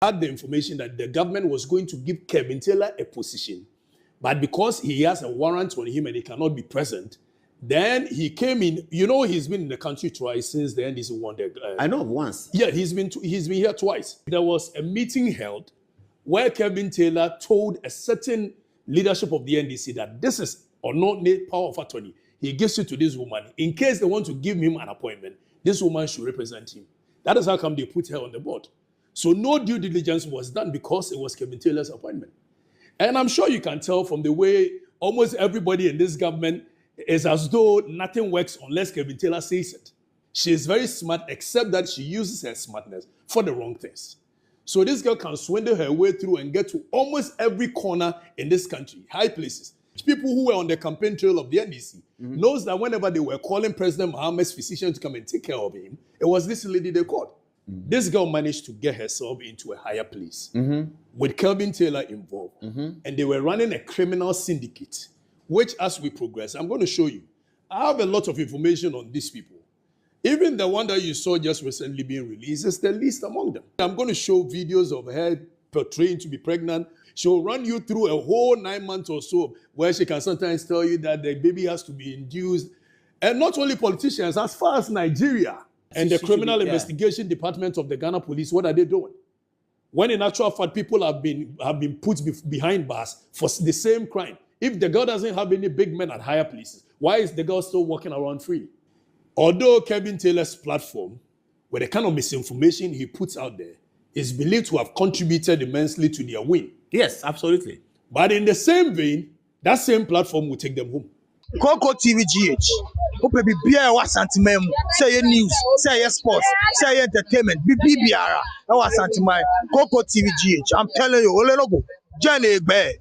had the information that the government was going to give Kevin Taylor a position, but because he has a warrant on him and he cannot be present, then he came in. You know, he's been in the country twice since the NDC won the. I know once. Yeah, he's been here twice. There was a meeting held where Kevin Taylor told a certain leadership of the NDC that this is or not power of attorney. He gives it to this woman in case they want to give him an appointment. This woman should represent him. That is how come they put her on the board. So no due diligence was done because it was Kevin Taylor's appointment. And I'm sure you can tell from the way almost everybody in this government is as though nothing works unless Kevin Taylor says it. She is very smart, except that she uses her smartness for the wrong things. So this girl can swindle her way through and get to almost every corner in this country, high places. People who were on the campaign trail of the NDC knows that whenever they were calling President Mohammed's physician to come and take care of him, it was this lady they called. This girl managed to get herself into a higher place with Kevin Taylor involved. And they were running a criminal syndicate, which as we progress, I'm going to show you. I have a lot of information on these people. Even the one that you saw just recently being released is the least among them. I'm going to show videos of her portraying to be pregnant. She'll run you through a whole 9 months or so where she can sometimes tell you that the baby has to be induced. And not only politicians, as far as Nigeria and the criminal investigation department of the Ghana police, what are they doing? When in actual fact, people have been put behind bars for the same crime. If the girl doesn't have any big men at higher places, why is the girl still walking around free? Although Kevin Taylor's platform, with the kind of misinformation he puts out there, is believed to have contributed immensely to their win. Yes, absolutely. But in the same vein, that same platform will take them home. Coco TV GH. Ope bi bia wa santimam. Say news, say sports, say entertainment. BBR. Wa santimam. Coco TV GH. I'm telling you, Olelogo. Jan Egbe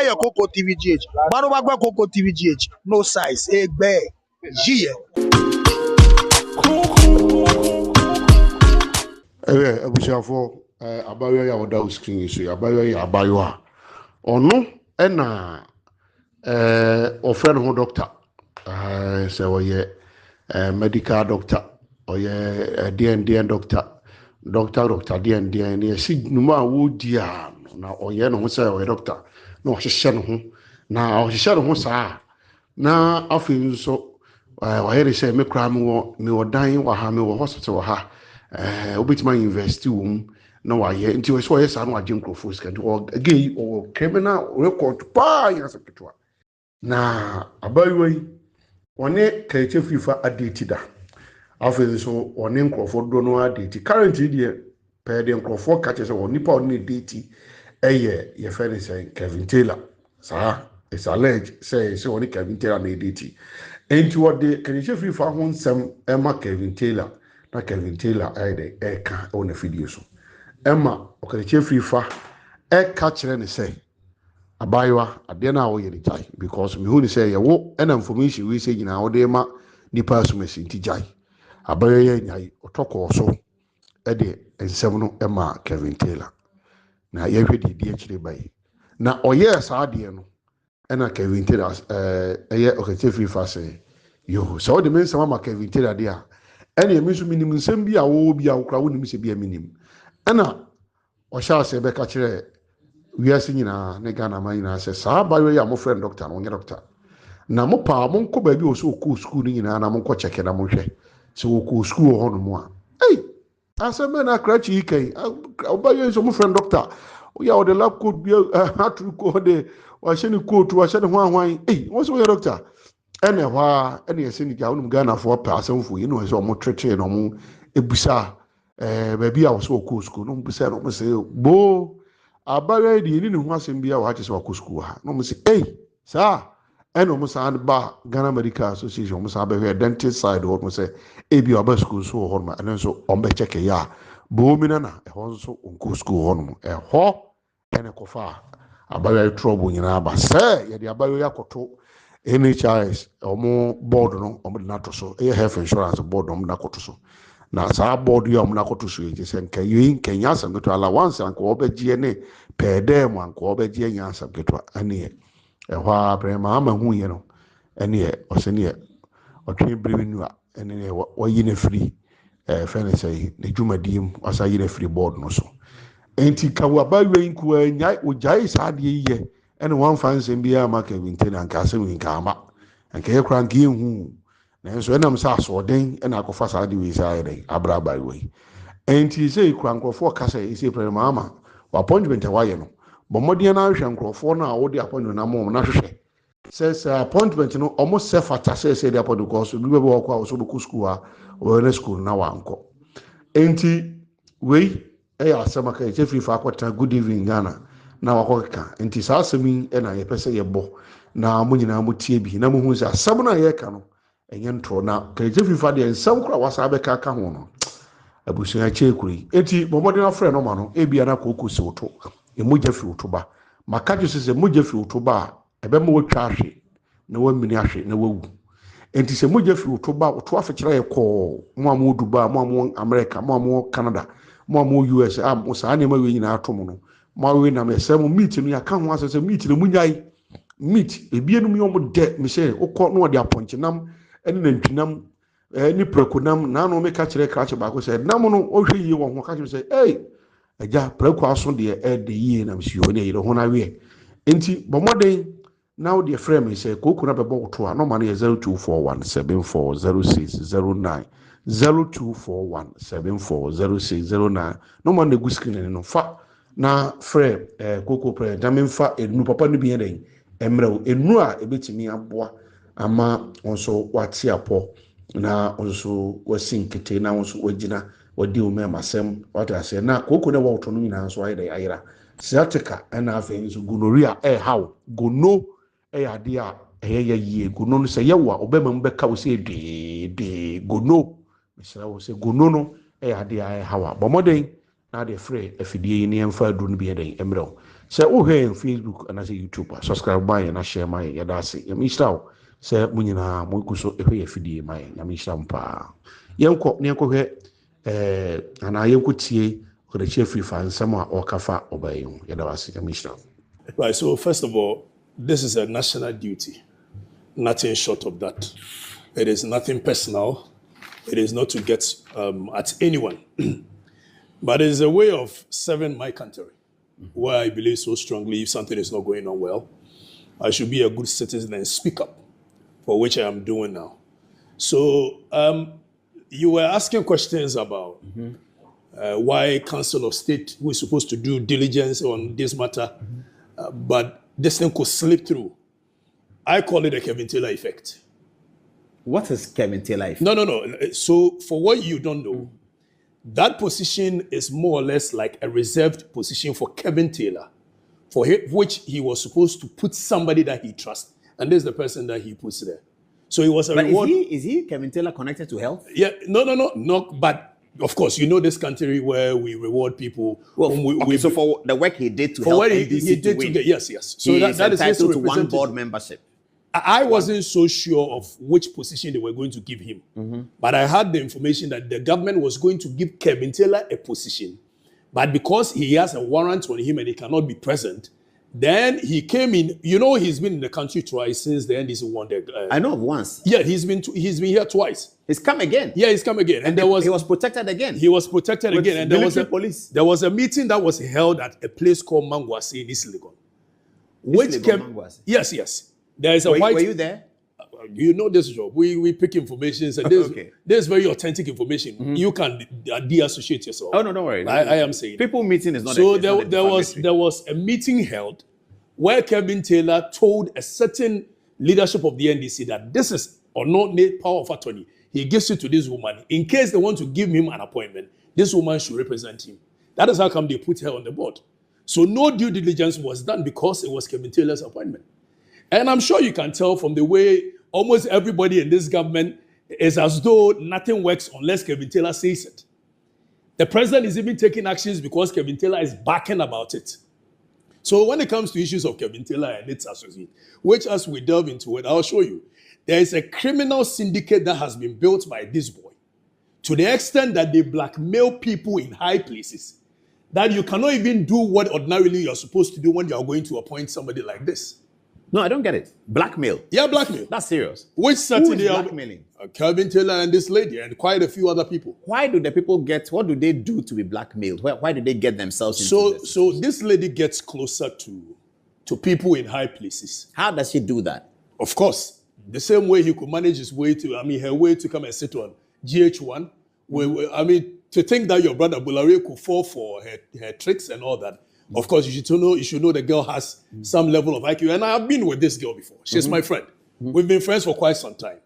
ya Coco TV GH. Baro bagba Coco TV GH. No size. Egbe. G. Abusiafo abayo ya oda screen so abayo ya abayo a ono na ofren ho doctor say oye medical doctor oye DND doctor DND ne si numa wo dia na oye no say oye doctor na ohihye no ho na ohihye no ho saa na afin so oye say me kra me wo dan wa ha me wo hospital wa ha obitima university wo na waye nti we so yes anu agye microphone kan again o criminal record pa yasa petwa na abayi one kaiche fifa adate da afezi so one microphone do no adate currently dey per the microphone catch say one nipa on date eye ye fere say Kevin Taylor sa it's alleged say one Kevin Taylor na date enti what the kaiche fifa ho nsem Emma Kevin Taylor na Kevin Taylor ka on a video so Emma okariche fifa catch ne say abayiwa ade na wo yeri jai because me hu ni say ye wo ena information we say nyina wo de ma nipa asumasi nti jai abayiwa nyai otoko so de ensem no Emma Kevin Taylor na ye hwedi di akire bai na oye sa ade no ena Kevin Taylor eye okariche fifa say yo so de men sama ma Kevin Taylor de a ena emi so minim nsem bi a wo bi a wo kra wo nim se bi a minim ena o sha se be ka kire we are singing na Ghana man na say sa ba we ya mo friend doctor no doctor na mo pa mo nko ba bi o so ko school ni na mo nko check na mo hwe so ko school ho no mo a aseme na krachi ikai ba we so mo friend doctor o ya o de lab coat bi atru ko de wa she ni coat wa she ni ho ahwan wo so we doctor ene hwa ene yesi ni ga unum Ghana for pa asemfo yi no so mo trete no mo ebusa ba bi a wo so ko school no mo busa no mo say bo abawe di ni ho asem bia wa chese wa kusku ha no mo se sa eno mo sa ba Ghana Medical Association mo sa ba we dentist side wo mo se bi oba school so ho ma eno so on be check ya bo mi na ho so on school ho no ho ene ko fa abawe trouble nyina ba se ye di abawe yakoto NHIS omo board no omo na to so health insurance board omo na koto so na sa board yo omo na koto so ye se nka yin kenya sam to allowance anko obagie ne pede mo anko obagie nya sam to ane ehwa prema ama hu ye no ane osene otwe brewinu a ane wo yi ne free fene say ne dwumadim osa yi ne free board no so enti ka wabawe nku anya ojai saade ye ene wan fansem bia ma Kevin Taylor nka asem nka ama nka ye kra nka ehu na enso enam sa asoden ena akofa saade we sa ye abra bawe enti say kra nkrofo kasa ise pre mama wa appointment wa ye no bomodien na hwe nkrofo na wo de appointment na mo na hwehwe says appointment no almost self attached say the appointment because we be work out so go school or school na wa anko enti we asema ka che free fa kwata good evening Ghana na wakoka enti saa asemi na ye pese ye bo na mo nyina mo tie bi na mo hu sa asem na ye ka no enye ntro na ka che free fa de ensam kura wasa be ka ka ho no abusunya che kuri enti bomodin afre no ma no ebia na kokosi woto emugya fi woto ba maka ju se emugya fi woto ba ebe mo wotwa ahwe na wamini ahwe na wawu enti se mogya fi woto ba woto afekira ye ko mo amu Dubai mo amu America mo amu Canada mo amu US am sa na ma we nyina atom no mo we na me se mo meet no ya ka ho asese meet no munyai meet ebienum yo mo de me se ukọ no de aponkinam ene na ntwinam ni prekunam na no me ka kire krache ba ko se nam no ohwe yi wo ho ka kire se eja preku aso de de yi na msi ho ne yi ho na we enti bomoden now the frame is kokuna bebo to no man 0241740609 0241740609 no man the screen no fa na frame koko pre jamin fa enu papa no bi eden emrew enu a ebetimi aboa ama onso wate apo na onso wasinkete na onso wagina wadi o memasem wate ase na koko na wo to no nyina so ayira ayira sciatica na afa nso gonorrhea how gono ade a ye gono no se yewa obema mbeka wo se de gono misra wo se gono no ade a hawa bomoden na de free afidie ni emfa adu no bi eden emrew se wo he Facebook na se YouTube subscribe by na share my ya dase ya misra se munyina mo kuso ehwe afidie my ya misra mpa yenko ne yenko he ana yenko tie ko de chef fa nsam a okafa obayin ya dase ya misra. Right, so first of all, this is a national duty, nothing short of that. It is nothing personal. It is not to get at anyone. But it is a way of serving my country, where I believe so strongly if something is not going on well, I should be a good citizen and speak up, for which I am doing now. So you were asking questions about why Council of State, who is supposed to do diligence on this matter, but this thing could slip through. I call it a Kevin Taylor effect. What is Kevin Taylor effect? No. So for what you don't know, that position is more or less like a reserved position for Kevin Taylor, for which he was supposed to put somebody that he trusts. And this is the person that he puts there. So it was a reward. Is he Kevin Taylor connected to health? Yeah, no. But of course, you know this country where we reward people. Well, so for the work he did to help NDC to win, yes. So he that is entitled to one board membership. I wasn't so sure of which position they were going to give him. But I had the information that the government was going to give Kevin Taylor a position. But because he has a warrant on him and he cannot be present, then he came in. You know, he's been in the country twice since the NDC won the. I know of once. Yeah, he's been here twice. He's come again. Yeah, he's come again, and he was protected again. He was protected again, and there was a meeting that was held at a place called Mangwasi in East Legon. Yes. There is a white. Were you there? You know this job. We pick information, and there's very authentic information. You can de-associate yourself. Oh no, don't worry. I am saying people meeting is not. So there was a meeting held where Kevin Taylor told a certain leadership of the NDC that this is or not power of attorney. He gives it to this woman in case they want to give him an appointment. This woman should represent him. That is how come they put her on the board. So no due diligence was done because it was Kevin Taylor's appointment. And I'm sure you can tell from the way almost everybody in this government is as though nothing works unless Kevin Taylor says it. The president is even taking actions because Kevin Taylor is backing about it. So when it comes to issues of Kevin Taylor and its associates, which as we delve into it, I'll show you. There is a criminal syndicate that has been built by this boy to the extent that they blackmail people in high places that you cannot even do what ordinarily you're supposed to do when you are going to appoint somebody like this. No, I don't get it. Blackmail. Yeah, blackmail. That's serious. Which Saturday? Who is blackmailing? Kelvin Taylor and this lady and quite a few other people. Why do the people get? What do they do to be blackmailed? Why do they get themselves into this? So this lady gets closer to people in high places. How does she do that? Of course, the same way he could manage his way to, her way to come and sit on GH1. To think that your brother Bulare could fall for her tricks and all that. Of course, you should know the girl has some level of IQ. And I have been with this girl before. She's my friend. We've been friends for quite some time.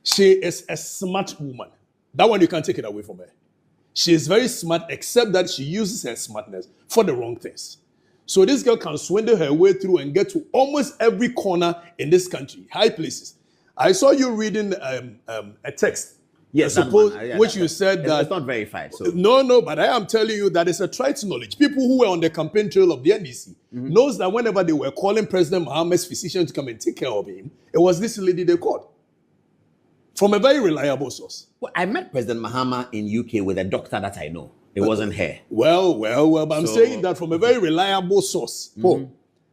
She is a smart woman. That one you can't take it away from her. She is very smart, except that she uses her smartness for the wrong things. So this girl can swindle her way through and get to almost every corner in this country, high places. I saw you reading a text. Yes, you said that it's not verified. So no, but I am telling you that it's a trite knowledge. People who were on the campaign trail of the NDC knows that whenever they were calling President Mahama's physician to come and take care of him, it was this lady they called from a very reliable source. Well, I met President Mahama in UK with a doctor that I know. It wasn't her. Well, but I'm saying that from a very reliable source.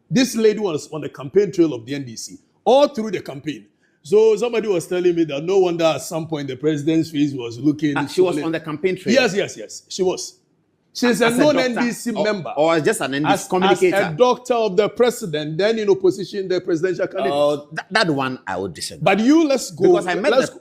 This lady was on the campaign trail of the NDC all through the campaign. So somebody was telling me that no wonder at some point the president's face was looking. She was on the campaign trail. Yes. She was. She's a known NDC member. Or just an NDC communicator. As a doctor of the president, then in opposition, the presidential candidate. That one I would disagree. But let's go. Because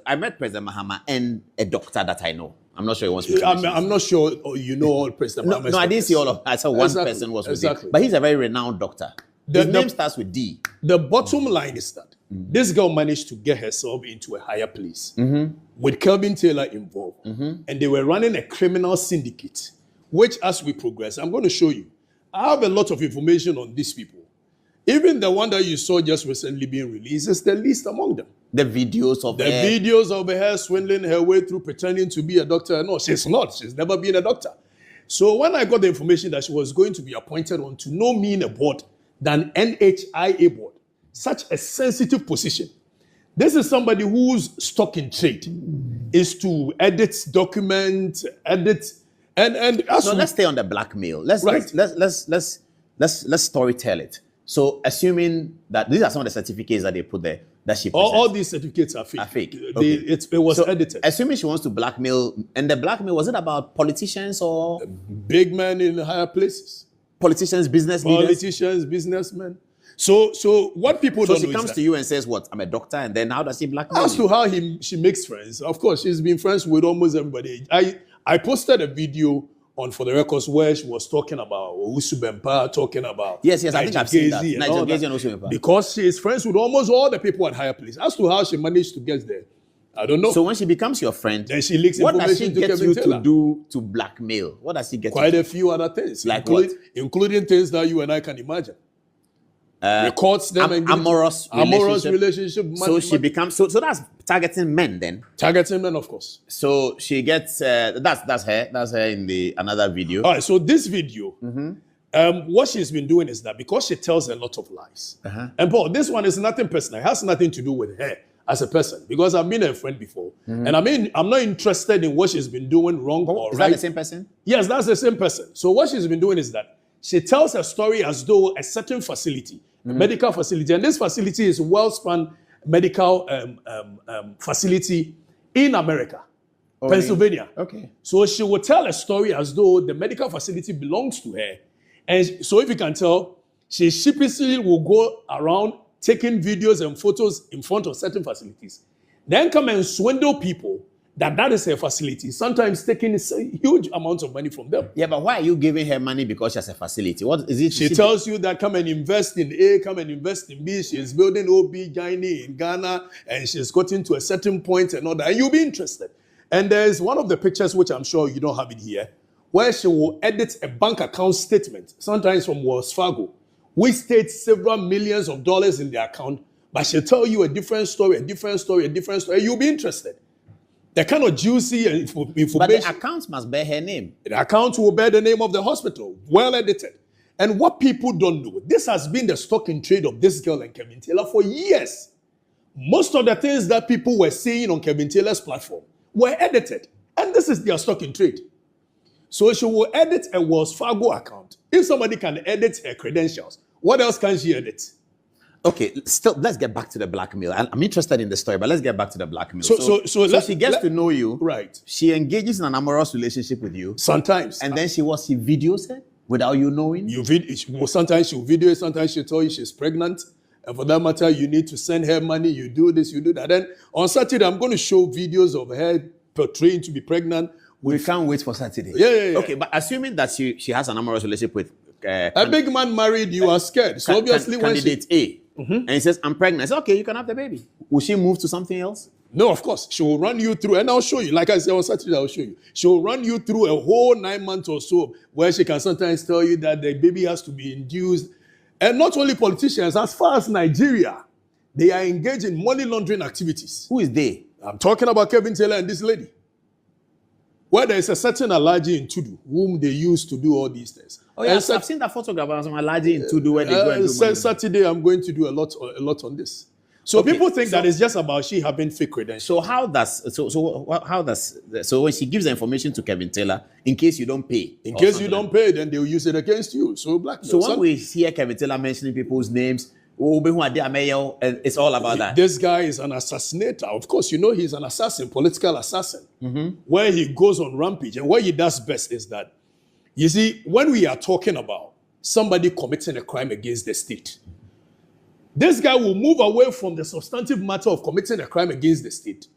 I met President Mahama and a doctor that I know. I'm not sure he wants to. I'm not sure you know all President Mahama. No, I didn't see all of. I saw one person was with him. But he's a very renowned doctor. His name starts with D. The bottom line is that this girl managed to get herself into a higher place with Kelvin Taylor involved. And they were running a criminal syndicate, which as we progress, I'm going to show you. I have a lot of information on these people. Even the one that you saw just recently being released is the least among them. The videos of videos of her swindling her way through pretending to be a doctor. No, she's not. She's never been a doctor. So when I got the information that she was going to be appointed on to no mean a board than NHIA board, such a sensitive position. This is somebody whose stock in trade is to edit, document, and let's stay on the blackmail. Let's story tell it. So assuming that these are some of the certificates that they put there that she presents. All these certificates are fake. It was edited. Assuming she wants to blackmail, and the blackmail, was it about politicians or big men in higher places? Politicians, businessmen. So what people don't know is that she comes to you and says, "What? I'm a doctor," and then how does she blackmail? As to how she makes friends, of course, she's been friends with almost everybody. I posted a video on For the Records where she was talking about Owusu Bempah, talking about yes, I think I've seen that. Nigel Gezi and Owusu Bempah. Because she is friends with almost all the people at higher place. As to how she managed to get there, I don't know. So when she becomes your friend, then she leaks information to Kevin Taylor. What does she get you to do to blackmail? What does she get? Quite a few other things, like what? Including things that you and I can imagine. Records them and amorous relationship. So she becomes so that's targeting men then. Targeting men, of course. So she gets that's her. That's her in the another video. All right. So this video, what she's been doing is that because she tells a lot of lies, and Paul, this one is nothing personal. It has nothing to do with her as a person because I've been a friend before, and I'm not interested in what she's been doing wrong or is right. Is that the same person? Yes, that's the same person. So what she's been doing is that she tells a story as though a certain facility, a medical facility, and this facility is WellSpan medical facility in America, Pennsylvania. Okay. So she will tell a story as though the medical facility belongs to her. And so if you can tell, she sheepishly will go around taking videos and photos in front of certain facilities. Then come and swindle people that is her facility, sometimes taking huge amounts of money from them. Yeah, but why are you giving her money because she has a facility? What is it? She tells you that come and invest in A, come and invest in B. She's building OB Gynae in Ghana, and she's gotten to a certain point and all that, and you'll be interested. And there's one of the pictures, which I'm sure you don't have it here, where she will edit a bank account statement, sometimes from Wells Fargo, which states several millions of dollars in the account, but she'll tell you a different story, you'll be interested. The kind of juicy information. But the accounts must bear her name. The account will bear the name of the hospital, well edited. And what people don't know, this has been the stock in trade of this girl and Kevin Taylor for years. Most of the things that people were saying on Kevin Taylor's platform were edited. And this is their stock in trade. So she will edit a Wells Fargo account. If somebody can edit her credentials, what else can she edit? Okay, still, let's get back to the blackmail. I'm interested in the story, but let's get back to the blackmail. So she gets to know you. Right. She engages in an amorous relationship with you. Sometimes. And then she videos it without you knowing? Sometimes she'll video it, sometimes she'll tell you she's pregnant. And for that matter, you need to send her money. You do this, you do that. Then on Saturday, I'm going to show videos of her portraying to be pregnant. We can't wait for Saturday. Yeah. Okay, but assuming that she has an amorous relationship with... a big man married, you are scared. So obviously when candidate A, and he says, I'm pregnant. I say, okay, you can have the baby. Will she move to something else? No, of course. She will run you through, and I'll show you. Like I said on Saturday, I'll show you. She will run you through a whole 9 months or so where she can sometimes tell you that the baby has to be induced. And not only politicians, as far as Nigeria, they are engaged in money laundering activities. Who is they? I'm talking about Kevin Taylor and this lady. Where there is a certain Alhaji in Tudu, whom they use to do all these things. Oh yeah, I've seen that photograph of some Alhaji in Tudu where they go and do money. Saturday, I'm going to do a lot on this. So people think that it's just about she having fake credentials. So so when she gives the information to Kevin Taylor, in case you don't pay, then they'll use it against you. So blackmail. So when we hear Kevin Taylor mentioning people's names, it's all about that. This guy is an assassinator. Of course, you know he's an assassin, political assassin, where he goes on rampage. And what he does best is that, you see, when we are talking about somebody committing a crime against the state, this guy will move away from the substantive matter of committing a crime against the state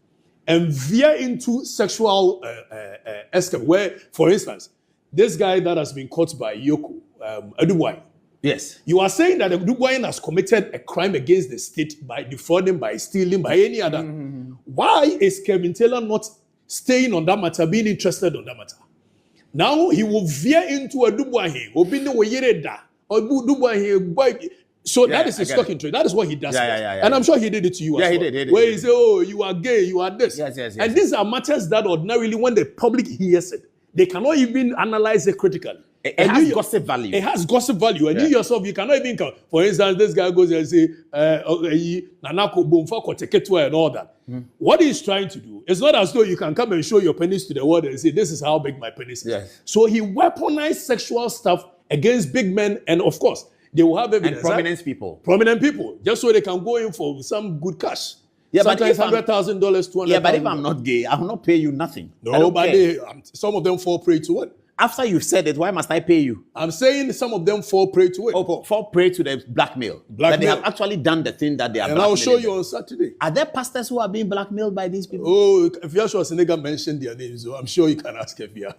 and veer into sexual escape, where, for instance, this guy that has been caught by Yoko, Adubuayin. Yes. You are saying that Adubuayin has committed a crime against the state by defrauding, by stealing, by any other. Why is Kevin Taylor not staying on that matter, being interested on that matter? Now he will veer into Adubuayin. So that is his stock in trade. That is what he does. And I'm sure he did it to you as well. He did. Where he said, oh, you are gay, you are this. Yes. And these are matters that ordinarily, when the public hears it, they cannot even analyze it critically. It has gossip value. It has gossip value. And you yourself, you cannot even count. For instance, this guy goes and say, Nanako Bomfako Teketwa and all that. What he's trying to do, it's not as though you can come and show your penis to the world and say, this is how big my penis is. Yes. So he weaponized sexual stuff against big men. And of course, they will have evidence. And prominent people. Prominent people. Just so they can go in for some good cash. Yeah, sometimes $100,000, $200,000. Yeah, but if I'm not gay, I will not pay you nothing. No, but some of them fall prey to it. After you've said it, why must I pay you? I'm saying some of them fall prey to it. Oh, fall prey to the blackmail. That they have actually done the thing that they are. And I'll show you on Saturday. Are there pastors who are being blackmailed by these people? Oh, if Yashua Senega mentioned their names, so I'm sure you can ask Evia.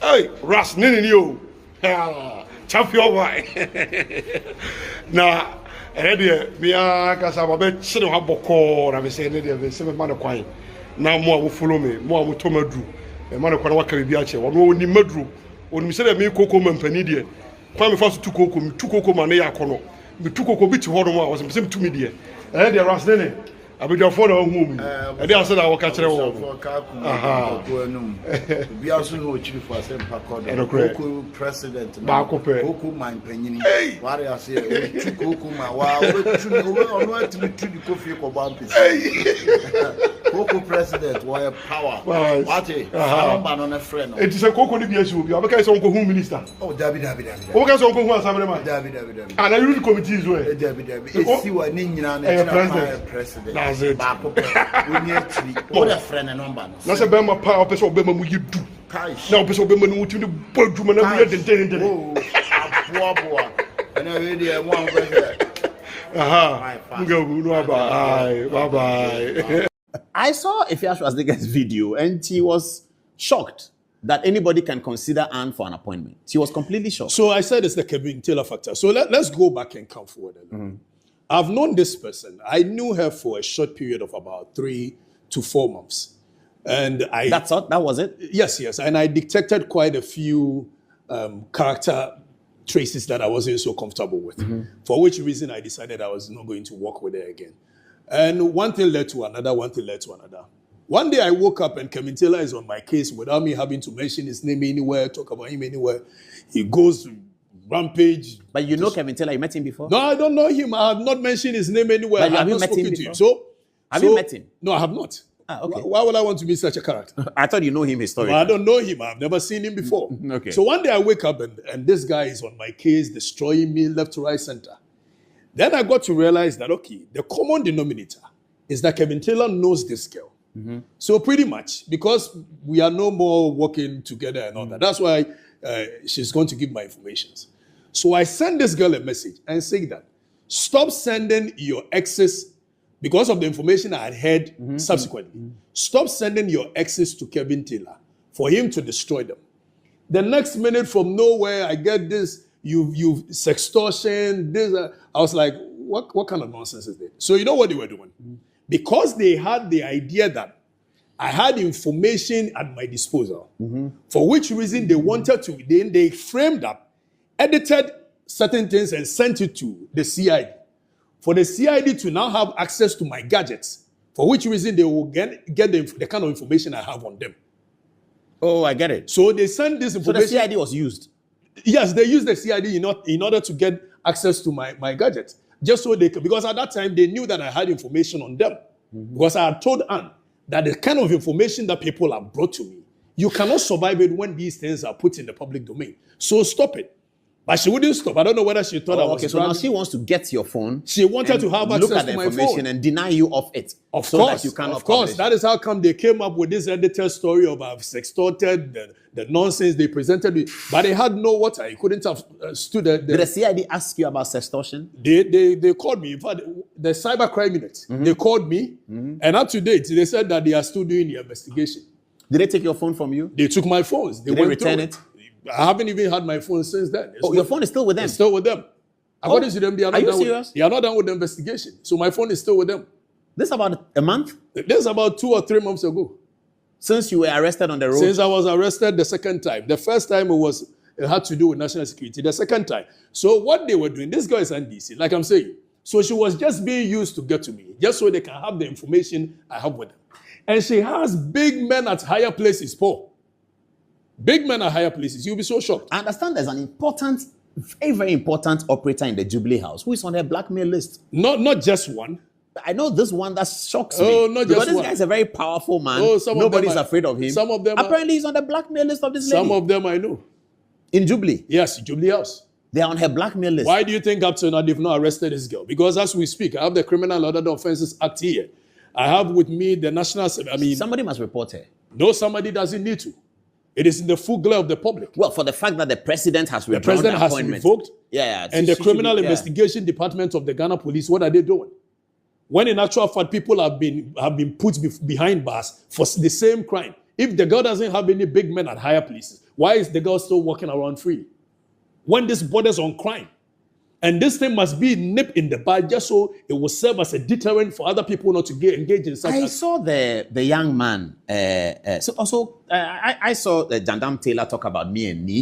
Hey, Ras Nini, champion why? Now, me kasa babe chine wa boko na me say ne dey say me man kwan. Na mo a follow me, mo a mo to madru. E man kwan wa ka bibia che. Wono oni madru. Oni say me koko mampani dey. Kwan me faso tu koko ma ne yakono. Me tu koko bi ti ho no mo a wo say me tu me dey. Dey Ras Nini. Abidjafo na hu mi. E dey ase na wo ka kire wo. Aha. Bi aso no chiri for asem pakodo. Koko president. Ba ko pe. Koko man panyini. Wari ase tu koko ma wa we tu ono atimi tu di kofi ko bampi. Koko president wa power. Wati. Ba no na friend no. It is a koko ni bi asu bi. Abeka say onko hu minister. Oh David. Obeka say onko hu assembly man. David. And I rule committee as well. David. Esi wa ni nyina na president. That's it. Ba ko pe. We ni actually. What a friend and number. Na say be ma pa opese obema mu yidu. Na opese obema nu timi boduma na mu yedentene. Oh. Aboa. And I really one question. Aha. Bye. I saw Efia Swasnig's video and she was shocked that anybody can consider Anne for an appointment. She was completely shocked. So I said it's the Kevin Taylor factor. So let's go back and come forward. I've known this person. I knew her for a short period of about 3 to 4 months. And That was it? Yes. And I detected quite a few character traces that I wasn't so comfortable with. For which reason I decided I was not going to work with her again. And one thing led to another. One day I woke up and Kevin Taylor is on my case without me having to mention his name anywhere, talk about him anywhere. He goes rampage. But you know Kevin Taylor, you met him before? No, I don't know him. I have not mentioned his name anywhere. But have you met him before? Have you met him? No, I have not. Okay. Why would I want to be such a character? I thought you know him historically. No, I don't know him. I've never seen him before. Okay. So one day I wake up and this guy is on my case, destroying me left, right, center. Then I got to realize that, okay, the common denominator is that Kevin Taylor knows this girl. So pretty much, because we are no more working together and all that, that's why she's going to give my information. So I sent this girl a message and say that, stop sending your exes, because of the information I had heard subsequently, stop sending your exes to Kevin Taylor for him to destroy them. The next minute from nowhere, I get this, you've sextortion, this, I was like, what kind of nonsense is this? So you know what they were doing? Because they had the idea that I had information at my disposal, for which reason they wanted to, they framed up, edited certain things and sent it to the CID. For the CID to now have access to my gadgets, for which reason they will get the kind of information I have on them. Oh, I get it. So they sent this So information. the CID was used. Yes, they used the CID in order to get access to my gadgets. Just so they could, because at that time they knew that I had information on them. Because I had told Anne that the kind of information that people have brought to me, you cannot survive it when these things are put in the public domain. So stop it. But she wouldn't stop. I don't know whether she thought I was Okay, so now she wants to get your phone. She wanted to have access look at the to my information phone. And deny you of it. Of so course, that you cannot of course. publish. That is how come they came up with this edited story of I've sextorted, the nonsense they presented me. But they had no water. You couldn't have stood there. Did the CID ask you about sextortion? They called me. In fact, the cybercrime unit, they called me. And up to date, they said that they are still doing the investigation. Did they take your phone from you? They took my phones. Did they went return through it? I haven't even had my phone since then. Your phone is still with them? It's still with them. According to them, they are not Are you done serious? They are not done with the investigation. So my phone is still with them. This about a month? This is about 2 or 3 months ago. Since you were arrested on the road? Since I was arrested the second time. The first time it had to do with national security. The second time. So what they were doing, this girl is NDC, like I'm saying. So she was just being used to get to me, just so they can have the information I have with them. And she has big men at higher places, Paul. Big men at higher places. You'll be so shocked. I understand there's an important, very, very important operator in the Jubilee House who is on their blackmail list. Not just one. I know this one that shocks me. Oh, not because just this one. guy is a very powerful man. Oh, some of them Nobody's are- afraid of him. some of them are- Apparently, he's on the blackmail list of this lady. Some of them I know. In Jubilee. Yes, Jubilee House. They're on her blackmail list. Why do you think up to now they've not arrested this girl? Because as we speak, I have the Criminal and Other Offences Act here. I have with me the National... Somebody must report her. No, somebody doesn't need to. It is in the full glare of the public. Well, for the fact that the president has withdrawn president the has appointment. revoked. Yeah. And she the should Criminal be- yeah. Investigation Department of the Ghana Police, what are they doing? When in actual fact, people have been put behind bars for the same crime. If the girl doesn't have any big men at higher places, why is the girl still walking around free? When this borders on crime. And this thing must be nipped in the bud just so it will serve as a deterrent for other people not to get engaged in such I saw the young man. I saw Jandam Taylor talk about me and me.